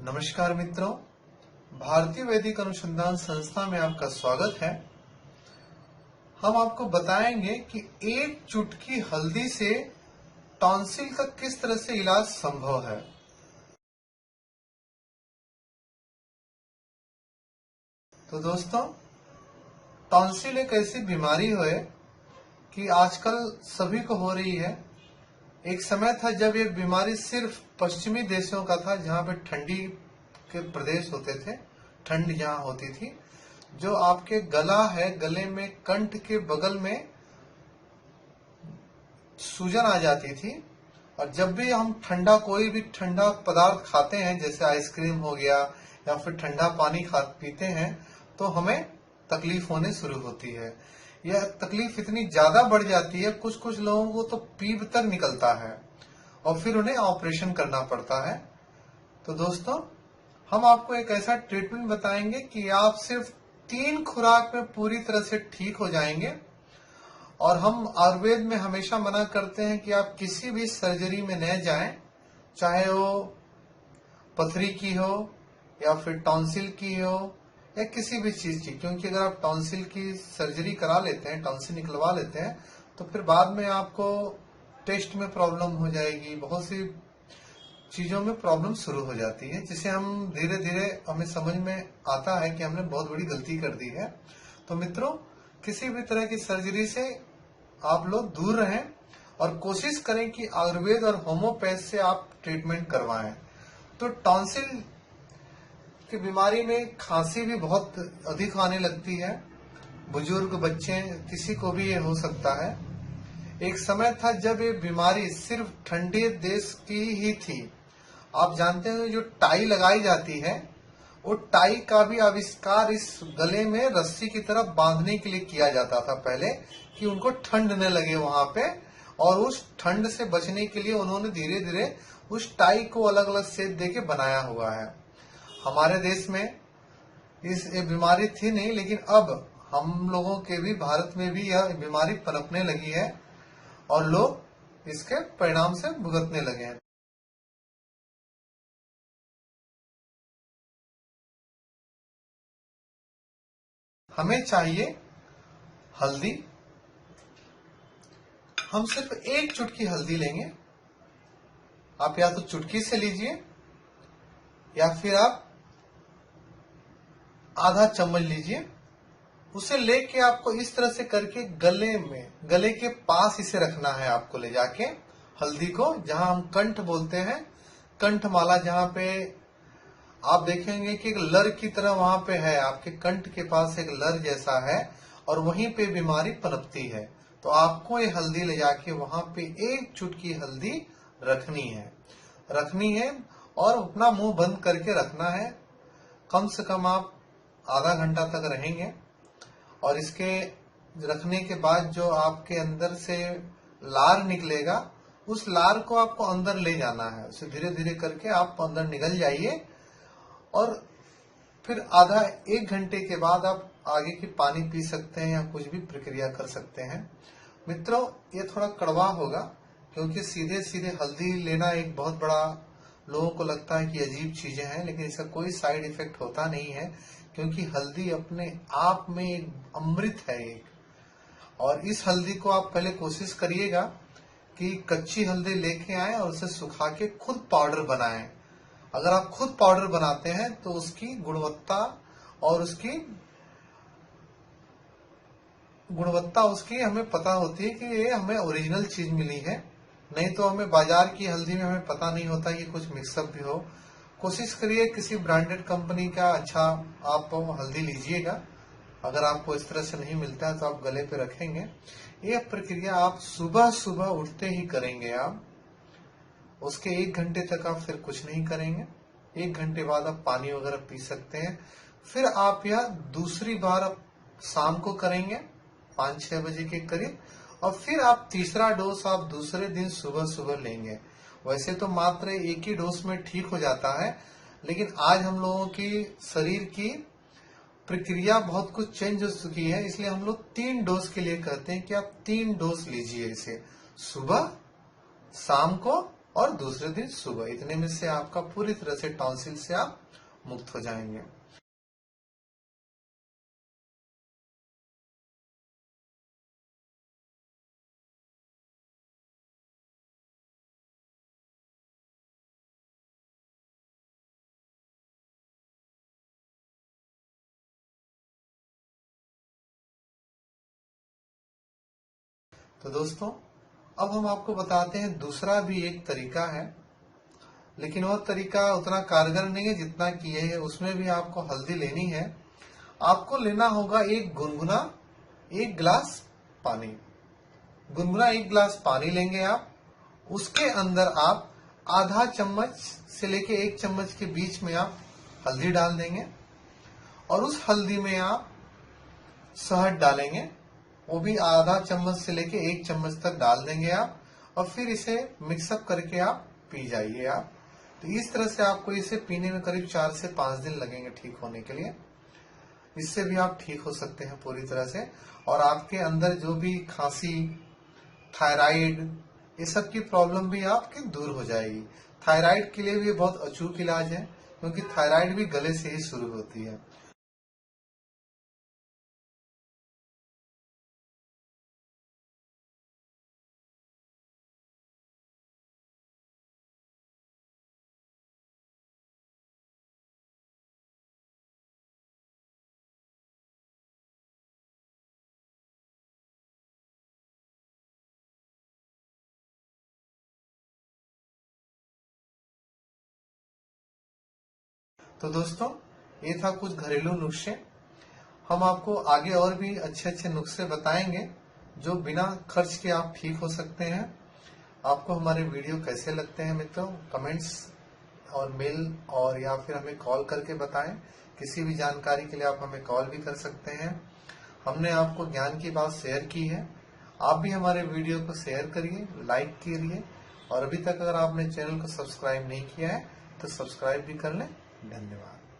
नमस्कार मित्रों, भारतीय वैदिक अनुसंधान संस्था में आपका स्वागत है। हम आपको बताएंगे कि एक चुटकी हल्दी से टॉन्सिल का किस तरह से इलाज संभव है। तो दोस्तों, टॉन्सिल एक ऐसी बीमारी है कि आजकल सभी को हो रही है। एक समय था जब ये बीमारी सिर्फ पश्चिमी देशों का था, जहाँ पे ठंडी के प्रदेश होते थे, ठंड जहाँ होती थी। जो आपके गला है, गले में कंठ के बगल में सूजन आ जाती थी। और जब भी हम कोई भी ठंडा पदार्थ खाते हैं, जैसे आइसक्रीम हो गया या फिर ठंडा पानी पीते हैं, तो हमें तकलीफ होने शुरू होती है। यह तकलीफ इतनी ज्यादा बढ़ जाती है, कुछ कुछ लोगों को तो पीप तक निकलता है और फिर उन्हें ऑपरेशन करना पड़ता है। तो दोस्तों, हम आपको एक ऐसा ट्रीटमेंट बताएंगे कि आप सिर्फ 3 खुराक में पूरी तरह से ठीक हो जाएंगे। और हम आयुर्वेद में हमेशा मना करते हैं कि आप किसी भी सर्जरी में न जाएं, चाहे वो पथरी की हो या फिर टॉन्सिल की हो या किसी भी चीज की। क्योंकि अगर आप टॉन्सिल की सर्जरी करा लेते हैं, टॉन्सिल निकलवा लेते हैं, तो फिर बाद में आपको टेस्ट में प्रॉब्लम हो जाएगी, बहुत सी चीजों में प्रॉब्लम शुरू हो जाती है, जिसे हम धीरे धीरे हमें समझ में आता है कि हमने बहुत बड़ी गलती कर दी है। तो मित्रों, किसी भी तरह की सर्जरी से आप लोग दूर रहें और कोशिश करें कि आयुर्वेद और होम्योपैथ से आप ट्रीटमेंट करवाएं। तो टॉन्सिल की बीमारी में खांसी भी बहुत अधिक आने लगती है। बुजुर्ग, बच्चे, किसी को भी ये हो सकता है। एक समय था जब ये बीमारी सिर्फ ठंडे देश की ही थी। आप जानते हैं, जो टाई लगाई जाती है, वो टाई का भी आविष्कार इस गले में रस्सी की तरफ बांधने के लिए किया जाता था पहले, कि उनको ठंड न लगे वहां पे। और उस ठंड से बचने के लिए उन्होंने धीरे धीरे उस टाई को अलग अलग शेप देके बनाया हुआ है। हमारे देश में ये बीमारी थी नहीं, लेकिन अब हम लोगों के भी, भारत में भी यह बीमारी पनपने लगी है और लोग इसके परिणाम से भुगतने लगे हैं। हमें चाहिए हल्दी। हम सिर्फ एक चुटकी हल्दी लेंगे। आप या तो चुटकी से लीजिए या फिर आप आधा चम्मच लीजिए। उसे लेके आपको इस तरह से करके गले के पास इसे रखना है। आपको ले जाके हल्दी को, जहां हम कंठ बोलते हैं, कंठमाला, जहां पे आप देखेंगे कि एक लर की तरह वहां पे है, आपके कंठ के पास एक लर जैसा है और वहीं पे बीमारी पनपती है। तो आपको ये हल्दी ले जाके वहां पे एक चुटकी हल्दी रखनी है और अपना मुंह बंद करके रखना है। कम से कम आप आधा घंटा तक रहेंगे। और इसके रखने के बाद जो आपके अंदर से लार निकलेगा, उस लार को आपको अंदर ले जाना है। उसे धीरे धीरे करके आप अंदर निकल जाइए और फिर आधा 1 घंटे के बाद आप आगे की पानी पी सकते हैं या कुछ भी प्रक्रिया कर सकते हैं। मित्रों, ये थोड़ा कड़वा होगा, क्योंकि सीधे सीधे हल्दी लेना एक बहुत बड़ा, लोगों को लगता है कि अजीब चीजें हैं, लेकिन इसका कोई साइड इफेक्ट होता नहीं है। क्योंकि हल्दी अपने आप में एक अमृत है एक। और इस हल्दी को आप पहले कोशिश करिएगा कि कच्ची हल्दी लेके आए और उसे सुखा के खुद पाउडर बनाएं। अगर आप खुद पाउडर बनाते हैं तो उसकी गुणवत्ता उसकी हमें पता होती है कि ये हमें ओरिजिनल चीज मिली है। नहीं तो हमें बाजार की हल्दी में हमें पता नहीं होता कि कुछ मिक्सअप भी हो। कोशिश करिए किसी ब्रांडेड कंपनी का अच्छा आप हल्दी लीजिएगा। अगर आपको इस तरह से नहीं मिलता है तो आप गले पे रखेंगे। यह प्रक्रिया आप सुबह सुबह उठते ही करेंगे। आप उसके 1 घंटे तक आप फिर कुछ नहीं करेंगे। 1 घंटे बाद आप पानी वगैरह पी सकते हैं। फिर आप यह दूसरी बार आप शाम को करेंगे 5-6 बजे के करीब। और फिर आप तीसरा डोज आप दूसरे दिन सुबह सुबह लेंगे। वैसे तो मात्र एक ही डोज में ठीक हो जाता है, लेकिन आज हम लोगों की शरीर की प्रक्रिया बहुत कुछ चेंज हो चुकी है, इसलिए हम लोग 3 डोज के लिए कहते हैं कि आप 3 डोज लीजिए इसे, सुबह, शाम को और दूसरे दिन सुबह। इतने में से आपका पूरी तरह से टॉन्सिल से आप मुक्त हो जाएंगे। तो दोस्तों, अब हम आपको बताते हैं दूसरा भी एक तरीका है, लेकिन वो तरीका उतना कारगर नहीं है जितना कि ये है। उसमें भी आपको हल्दी लेनी है। आपको लेना होगा एक गुनगुना 1 गिलास पानी। गुनगुना 1 गिलास पानी लेंगे आप। उसके अंदर आप आधा चम्मच से लेके 1 चम्मच के बीच में आप हल्दी डाल देंगे और उस हल्दी में आप शहद डालेंगे। वो भी आधा चम्मच से लेके 1 चम्मच तक डाल देंगे आप, और फिर इसे मिक्सअप करके आप पी जाइए आप। तो इस तरह से आपको इसे पीने में करीब 4 से 5 दिन लगेंगे ठीक होने के लिए। इससे भी आप ठीक हो सकते हैं पूरी तरह से। और आपके अंदर जो भी खांसी, थायराइड, ये सब की प्रॉब्लम भी आपकी दूर हो जाएगी। थायराइड के लिए भी बहुत अचूक इलाज है, क्योंकि थायराइड भी गले से ही शुरू होती है। तो दोस्तों, ये था कुछ घरेलू नुस्खे। हम आपको आगे और भी अच्छे अच्छे नुस्खे बताएंगे जो बिना खर्च के आप ठीक हो सकते हैं। आपको हमारे वीडियो कैसे लगते हैं मित्रों, कमेंट्स और मेल और या फिर हमें कॉल करके बताएं। किसी भी जानकारी के लिए आप हमें कॉल भी कर सकते हैं। हमने आपको ज्ञान की बात शेयर की है। आप भी हमारे वीडियो को शेयर करिए, लाइक करिए, और अभी तक अगर आपने चैनल को सब्सक्राइब नहीं किया है तो सब्सक्राइब भी कर लें। धन्यवाद।